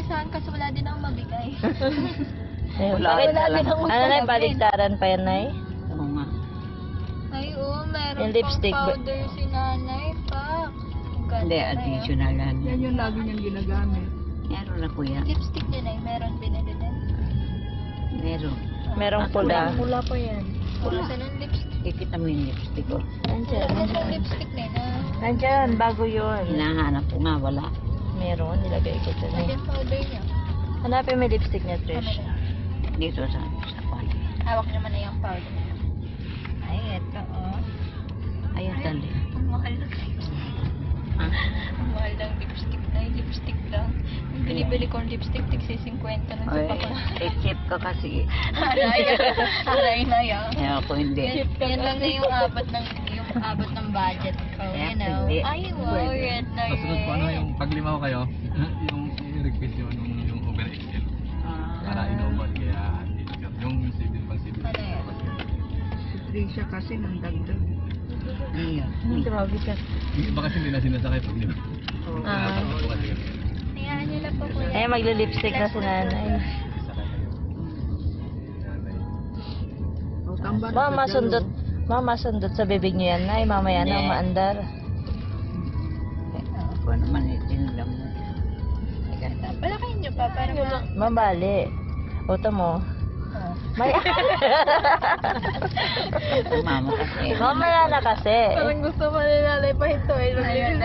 saan kasi wala din akong mabigay. Wala Bakit na lang. din akong Ano na, sabi? baliktaran pa yan, Nay? Oo nga. Ay, oo, meron Yung lipstick, pang powder si nanay pa. Ang ganda Hindi, na yun. additional yan. Yan yung lagi niyang ginagamit. Meron na po yan. Lipstick din ay meron binili din. Meron. Merong pula. Pula pa yan. Wala sa ng lipstick. Kikita mo yung lipstick ko. Nandyan. Wala sa lipstick na yun. Nandyan, bago yun. Hinahanap ko nga, wala. Meron, nilagay ko dyan. Nandiyan powder niya. Hanapin mo yung lipstick niya, Trish. Camera. Dito sa kwan. Hawak naman na yung powder niya. Ay, eto oh. Ayun, dali. Ang mahal ng Ah, Ang mahal ng lipstick na lipstick lang. Yung binibili kong lipstick, tigsi 50 na sa Ay, bakla. cheap ka kasi. Aray na yan. Kaya ako hindi. Yan lang na yung abot ng budget ko, you know. Hindi. Ay, wow, red na Kasunod po, red. yung pag lima ko kayo, yung i-request yun, yung over XL. Para inuman, kaya yung civil pang civil. Ano yan? Si Tricia kasi nang dagdag. Ayun. Grabe ka. Yung iba kasi hindi na sinasakay pag lima. Ah. Hayaan nyo na po kuya. Ay, magli-lipstick na si nanay. O, tambar Mama, sa sundot. dalawa. Mama, sundot sa bibig niyo yan, Nay. Mamaya na Hindi. maandar. Ako naman itinlam mo. Palakayin nyo pa para Mabali. Uto mo. May... Mama kasi. Mamaya na kasi. gusto pa ni nanay pa ito. Ayun,